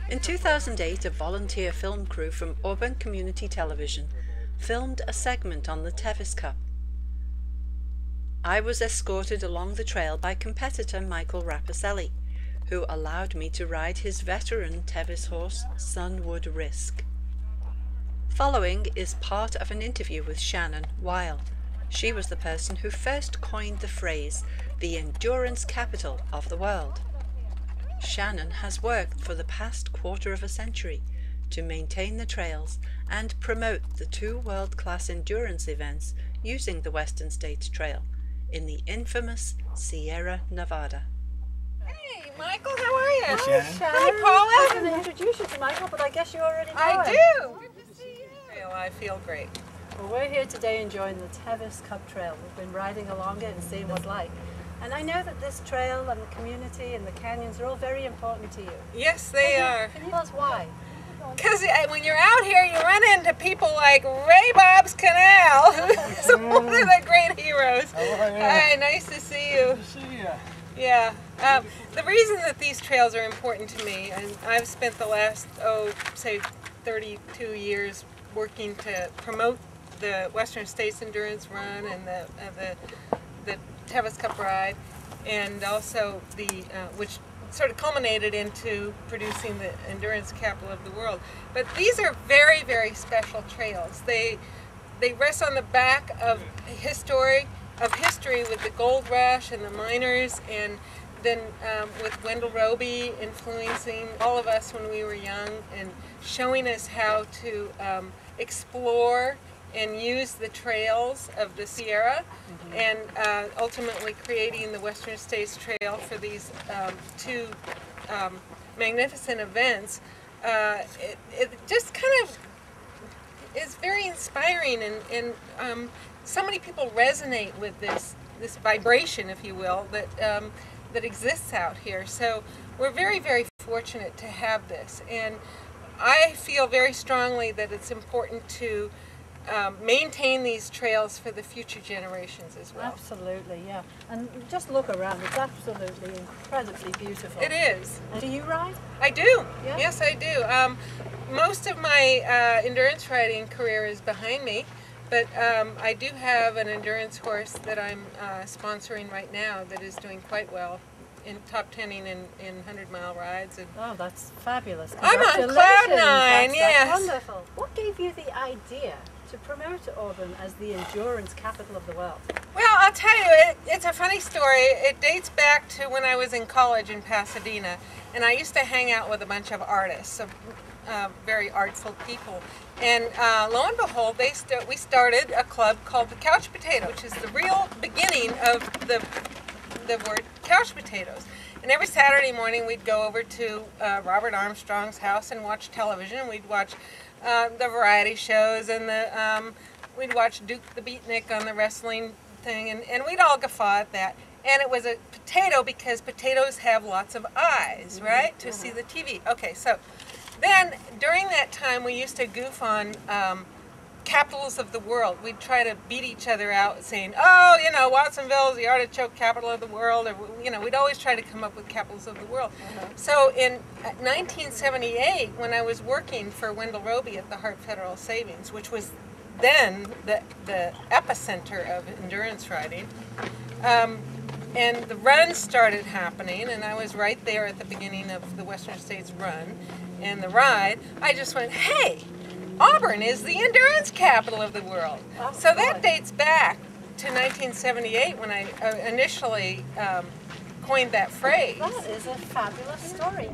In 2008, a volunteer film crew from Auburn Community Television filmed a segment on the Tevis Cup. I was escorted along the trail by competitor Michael Rapacelli, who allowed me to ride his veteran Tevis horse, Sunwood Risk. Following is part of an interview with Shannon Weil. She was the person who first coined the phrase, the endurance capital of the world. Shannon has worked for the past quarter of a century to maintain the trails and promote the two world-class endurance events using the Western States Trail in the infamous Sierra Nevada. Hey, Michael, how are you? Hi, Shannon. Hi, Paula. I was going to introduce you to Michael, but I guess you already know I him. do. Good to see you. I feel great. Well, we're here today enjoying the Tevis Cup Trail. We've been riding along it and seeing what it's like. And I know that this trail and the community and the canyons are all very important to you. Yes, they are. Can you tell us why? Because when you're out here, you run into people like Ray Bob's Canal, who's one of the great heroes. How are you? Hi, nice to see you. Good to see you. Yeah. The reason that these trails are important to me, and I've spent the last, say 32 years working to promote the Western States Endurance Run and the Tevis Cup ride, and also which sort of culminated into producing the endurance capital of the world. But these are very, very special trails. They rest on the back of history with the gold rush and the miners, and then with Wendell Robie influencing all of us when we were young and showing us how to explore and use the trails of the Sierra, and ultimately creating the Western States Trail for these two magnificent events. It just kind of is very inspiring, and so many people resonate with this vibration, if you will, that exists out here. So we're very, very fortunate to have this, and I feel very strongly that it's important to maintain these trails for the future generations as well. Absolutely, yeah. And just look around, it's absolutely incredibly beautiful. It is. And do you ride? I do. Yeah? Yes, I do. Most of my endurance riding career is behind me, but I do have an endurance horse that I'm sponsoring right now that is doing quite well in top 10ing in 100-mile rides. And oh, that's fabulous. I'm on cloud nine, yes. That's wonderful. What gave you the idea to promote Auburn as the endurance capital of the world? Well, I'll tell you, it's a funny story. It dates back to when I was in college in Pasadena, and I used to hang out with a bunch of artists, very artful people. And lo and behold, we started a club called the Couch Potato, which is the real beginning of the word couch potatoes. And every Saturday morning we'd go over to Robert Armstrong's house and watch television. We'd watch the variety shows, and we'd watch Duke the Beatnik on the wrestling thing, and we'd all guffaw at that. And it was a potato because potatoes have lots of eyes, right, to see the TV. Okay, so then during that time we used to goof on capitals of the world. We'd try to beat each other out saying, oh, you know, Watsonville is the artichoke capital of the world, or, you know, we'd always try to come up with capitals of the world. So in 1978, when I was working for Wendell Robie at the Hart Federal Savings, which was then the epicenter of endurance riding, and the run started happening, and I was right there at the beginning of the Western States run and the ride, I just went, hey, Auburn is the endurance capital of the world. Oh, so that dates back to 1978 when I initially coined that phrase. That is a fabulous story.